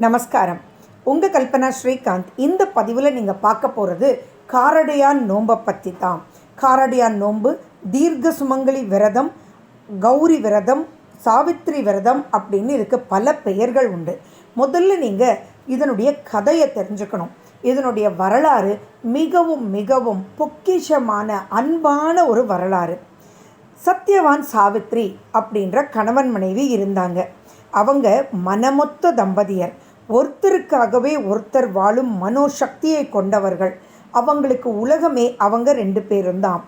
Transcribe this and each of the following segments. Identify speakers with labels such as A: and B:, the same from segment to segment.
A: நமஸ்காரம். உங்கள் கல்பனா ஸ்ரீகாந்த். இந்த பதிவில் நீங்கள் பார்க்க போகிறது காரடையான் நோன்பை பற்றி தான். காரடையான் நோன்பு, தீர்க்க சுமங்கலி விரதம், கௌரி விரதம், சாவித்ரி விரதம் அப்படின்னு இதுக்கு பல பெயர்கள் உண்டு. முதல்ல நீங்கள் இதனுடைய கதையை தெரிஞ்சுக்கணும். இதனுடைய வரலாறு மிகவும் மிகவும் பொக்கிஷமான அன்பான ஒரு வரலாறு. சத்யவான் சாவித்ரி அப்படின்ற கணவன் மனைவி இருந்தாங்க. அவங்க மனமொத்த தம்பதியர். ஒருத்தருக்காகவே ஒருத்தர் வாழும் மனோசக்தியை கொண்டவர்கள். அவங்களுக்கு உலகமே அவங்க 2 பேரும் தான்.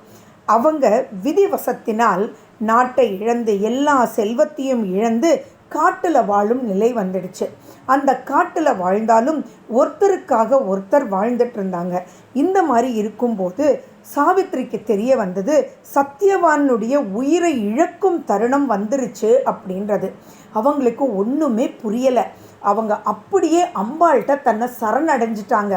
A: அவங்க விதிவசத்தினால் நாட்டை இழந்து எல்லா செல்வத்தையும் இழந்து காட்டில் வாழும் நிலை வந்துடுச்சு. அந்த காட்டில் வாழ்ந்தாலும் ஒருத்தருக்காக ஒருத்தர் வாழ்ந்துட்டு இருந்தாங்க. இந்த மாதிரி இருக்கும்போது சாவித்ரிக்கு தெரிய வந்தது, சத்யவானுடைய உயிரை இழக்கும் தருணம் வந்துருச்சு அப்படின்றது. அவங்களுக்கு ஒன்றுமே புரியலை. அவங்க அப்படியே அம்பாள்கிட்ட தன்னை சரணடைஞ்சிட்டாங்க.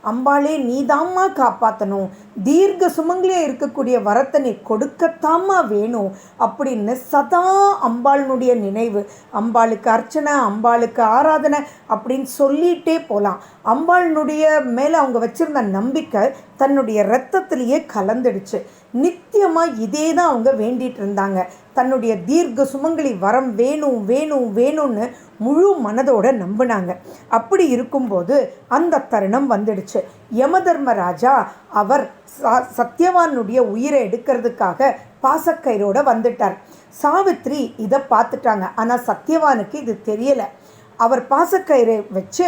A: அம்பாளே, நீதாம்மா காப்பாற்றணும், தீர்க்க சுமங்கலியே இருக்கக்கூடிய வரத்தை நீ கொடுக்கத்தாம்மா வேணும் அப்படின்னு சதா அம்பாளினுடைய நினைவு, அம்பாளுக்கு அர்ச்சனை, அம்பாளுக்கு ஆராதனை அப்படின்னு சொல்லிகிட்டே போகலாம். அம்பாளினுடைய மேலே அவங்க வச்சுருந்த நம்பிக்கை தன்னுடைய இரத்தத்திலேயே கலந்துடுச்சு. நித்தியமாக இதே தான் அவங்க வேண்டிகிட்டு இருந்தாங்க. தன்னுடைய தீர்க்க சுமங்கலி வரம் வேணும் வேணும் வேணும்னு முழு மனதோடு நம்பினாங்க. அப்படி இருக்கும்போது அந்த தருணம் வந்துடுச்சு. யமதர்மராஜா அவர் சத்யவானுடைய உயிரை எடுக்கிறதுக்காக பாசக்கயிறோடு வந்துட்டார். சாவித்ரி இதை பார்த்துட்டாங்க. ஆனால் சத்யவானுக்கு இது தெரியலை. அவர் பாசக்கயிறை வச்சு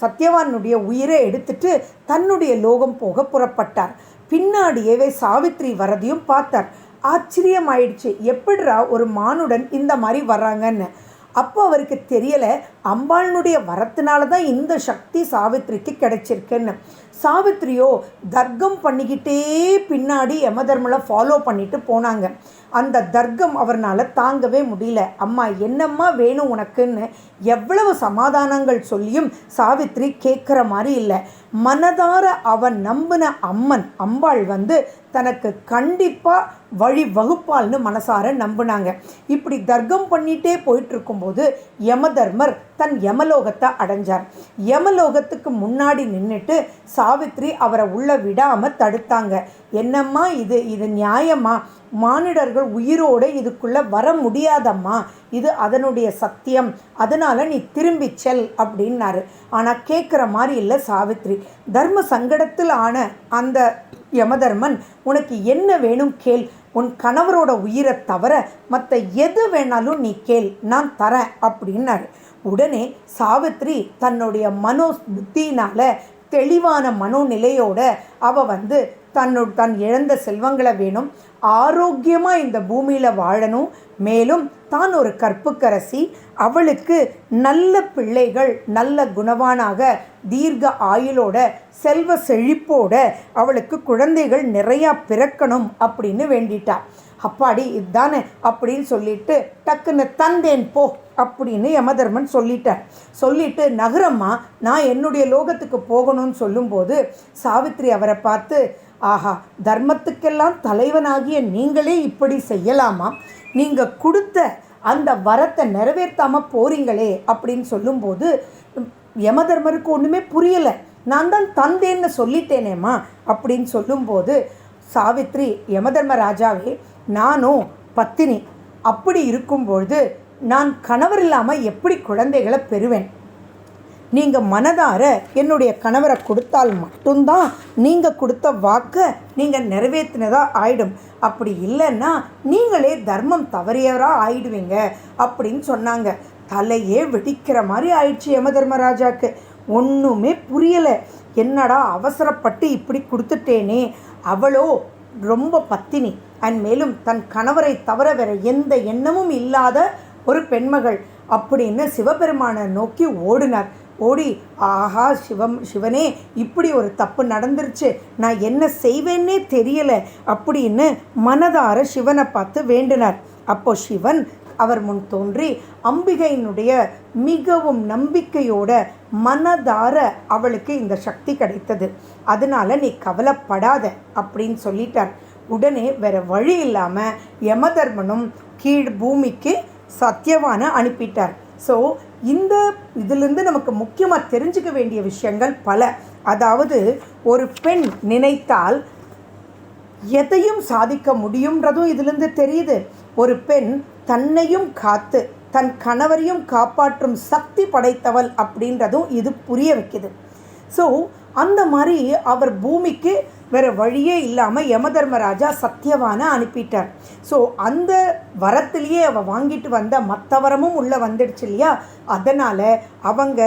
A: சத்யவானுடைய உயிரை எடுத்துட்டு தன்னுடைய லோகம் போக புறப்பட்டார். பின்னாடியவே சாவித்ரி வரதையும் பார்த்தார். ஆச்சரியமாயிடுச்சு, எப்படிரா ஒரு மானுடன் இந்த மாதிரி வர்றாங்கன்னு. அப்போ அவருக்கு தெரியலை, அம்பாளுடைய வரத்தினால தான் இந்த சக்தி சாவித்ரிக்கு கிடைச்சிருக்குன்னு. சாவித்ரியோ தர்க்கம் பண்ணிக்கிட்டே பின்னாடி யமதர்மலை ஃபாலோ பண்ணிட்டு போனாங்க. அந்த தர்க்கம் அவர்னால் தாங்கவே முடியல. அம்மா, என்னம்மா வேணும் உனக்குன்னு எவ்வளவு சமாதானங்கள் சொல்லியும் சாவித்ரி கேட்குற மாதிரி இல்லை. மனதார அவன் நம்பின அம்பாள் தனக்கு கண்டிப்பாக வழி வகுப்பால்னு மனசார நம்பினாங்க. இப்படி தர்க்கம் பண்ணிகிட்டே போயிட்டுருக்கும்போது யமதர்மர் தன் யமலோகத்தை அடைஞ்சார். யமலோகத்துக்கு முன்னாடி நின்றுட்டு சாவித்ரி அவரை உள்ள விடாமல் தடுத்தாங்க. என்னம்மா இது நியாயமா? மானிடர்கள் உயிரோடு இதுக்குள்ளே வர முடியாதம்மா, இது அதனுடைய சத்தியம், அதனால் நீ திரும்பி செல் அப்படின்னாரு. ஆனால் கேட்குற மாதிரி இல்லை சாவித்ரி. தர்ம சங்கடத்தில் ஆன அந்த யமதர்மன், உனக்கு என்ன வேணும் கேள், உன் கணவரோட உயிரை தவிர மற்ற எது வேணாலும் நீ கேள், நான் தரேன் அப்படின்னாரு. உடனே சாவித்ரி தன்னுடைய புத்தியினால் தெளிவான மனோநிலையோட தன் இழந்த செல்வங்களை வேணும், ஆரோக்கியமாக இந்த பூமியில் வாழணும், மேலும் தான் ஒரு கற்புக்கரசி, அவளுக்கு நல்ல பிள்ளைகள் நல்ல குணவானாக தீர்க்க ஆயுளோட செல்வ செழிப்போட அவளுக்கு குழந்தைகள் நிறையா பிறக்கணும் அப்படின்னு வேண்டிட்டா. அப்பாடி இதுதானே அப்படின்னு சொல்லிட்டு டக்குன்னு தந்தேன் போ அப்படின்னு யமதர்மன் சொல்லிட்டு நகரம்மா, நான் என்னுடைய லோகத்துக்கு போகணும்னு சொல்லும்போது சாவித்ரி அவரை பார்த்து, ஆஹா, தர்மத்துக்கெல்லாம் தலைவனாகிய நீங்களே இப்படி செய்யலாமா? நீங்கள் கொடுத்த அந்த வரத்தை நிறைவேற்றாமல் போறீங்களே அப்படின்னு சொல்லும்போது யமதர்மருக்கு ஒன்றுமே புரியலை. நான் தான் தந்தேன்னு சொல்லிட்டேனேம்மா அப்படின்னு சொல்லும்போது சாவித்ரி, யமதர்மராஜாவே, நானும் பத்தினி, அப்படி இருக்கும்பொழுது நான் கணவர் இல்லாமல் எப்படி குழந்தைகளை பெறுவேன்? நீங்கள் மனதார என்னுடைய கணவரை கொடுத்தால் மட்டும்தான் நீங்கள் கொடுத்த வாக்கை நீங்கள் நிறைவேற்றினதாக ஆயிடும். அப்படி இல்லைன்னா நீங்களே தர்மம் தவறியவராக ஆயிடுவீங்க அப்படின்னு சொன்னாங்க. தலையே வெடிக்கிற மாதிரி ஆயிடுச்சு யமதர்மராஜாக்கு. ஒன்றுமே புரியலை. என்னடா அவசரப்பட்டு இப்படி கொடுத்துட்டேனே. அவளோ ரொம்ப பத்தினி, மேலும் தன் கணவரை தவிர வேற எந்த எண்ணமும் இல்லாத ஒரு பெண்மகள் அப்படின்னு சிவபெருமானை நோக்கி ஓடினார். ஓடி, ஆஹா சிவனே, இப்படி ஒரு தப்பு நடந்துருச்சு, நான் என்ன செய்வேன்னே தெரியலை அப்படின்னு மனதார சிவனை பார்த்து வேண்டினார். அப்போ சிவன் அவர் முன் தோன்றி அம்பிகையினுடைய மிகவும் நம்பிக்கையோட மனதார அவளுக்கு இந்த சக்தி கிடைத்தது, அதனால நீ கவலைப்படாத அப்படின்னு சொல்லிட்டார். உடனே வேற வழி இல்லாமல் யமதர்மனும் கீழ் பூமிக்கு சத்யவானை அனுப்பிட்டார். ஸோ இந்த இதிலிருந்து நமக்கு முக்கியமாக தெரிஞ்சுக்க வேண்டிய விஷயங்கள் பல. அதாவது ஒரு பெண் நினைத்தால் எதையும் சாதிக்க முடியுன்றதும் இதிலிருந்து தெரியுது. ஒரு பெண் தன்னையும் காத்து தன் கணவரையும் காப்பாற்றும் சக்தி படைத்தவள் அப்படின்றதும் இது புரிய வைக்குது. ஸோ அந்த மாதிரி அவர் பூமிக்கு வேறு வழியே இல்லாமல் யமதர்மராஜா சத்தியவானை அனுப்பிட்டார். ஸோ அந்த வரத்திலேயே அவள் வாங்கிட்டு வந்த மற்ற வரமும் உள்ளே வந்துடுச்சு இல்லையா? அதனால் அவங்க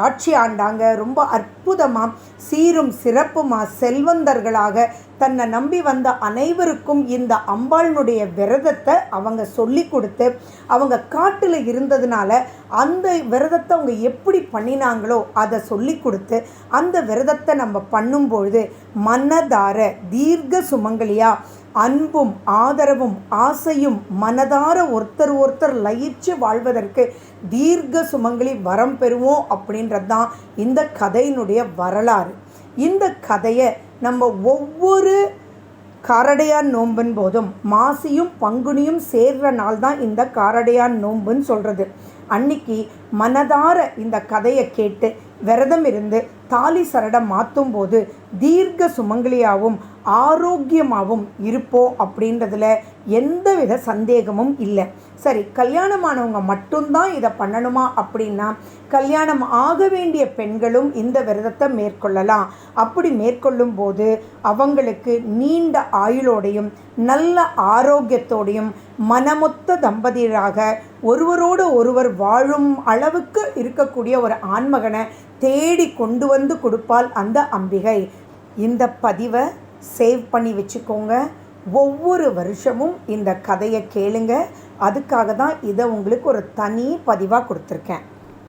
A: ஆட்சி ஆண்டாங்க. ரொம்ப அற்புதமாக சீரும் சிறப்புமாக செல்வந்தர்களாக தன்னை நம்பி வந்த அனைவருக்கும் இந்த அம்பாளினுடைய விரதத்தை அவங்க சொல்லி கொடுத்து, அவங்க காட்டில் இருந்ததுனால அந்த விரதத்தை அவங்க எப்படி பண்ணினாங்களோ அதை சொல்லி கொடுத்து, அந்த விரதத்தை நம்ம பண்ணும்பொழுது மனதார தீர்க்க சுமங்கலியாக அன்பும் ஆதரவும் ஆசையும் மனதார ஒருத்தர் லயிச்சு வாழ்வதற்கு தீர்க்க சுமங்கலி வரம் பெறுவோம் அப்படின்றது தான் இந்த கதையினுடைய வரலாறு. இந்த கதையை நம்ம ஒவ்வொரு காரடையான் நோம்பின் போதும் மாசியும் பங்குனியும் சேர்ற நாள் தான் இந்த காரடையான் நோம்புன்னு சொல்கிறது. அன்னைக்கு மனதார இந்த கதையை கேட்டு விரதம் இருந்து தாலி சரடம் மாற்றும் போது தீர்க்க சுமங்கலியாகவும் ஆரோக்கியமாகவும் இருப்போம் அப்படின்றதுல எந்தவித சந்தேகமும் இல்லை. சரி, கல்யாணமானவங்க மட்டும்தான் இதை பண்ணணுமா அப்படின்னா, கல்யாணம் ஆக வேண்டிய பெண்களும் இந்த விரதத்தை மேற்கொள்ளலாம். அப்படி மேற்கொள்ளும் போது அவங்களுக்கு நீண்ட ஆயுளோடையும் நல்ல ஆரோக்கியத்தோடையும் மனமொத்த தம்பதியராக ஒருவரோடு ஒருவர் வாழும் அளவுக்கு இருக்கக்கூடிய ஒரு ஆண்மகனை தேடி கொண்டு வந்து கொடுப்பாள் அந்த அம்பிகை. இந்த பதிவை சேவ் பண்ணி வச்சுக்கோங்க. ஒவ்வொரு வருஷமும் இந்த கதையை கேளுங்க. அதுக்காக தான் இதை உங்களுக்கு ஒரு தனி பதிவாக கொடுத்துருக்கேன்.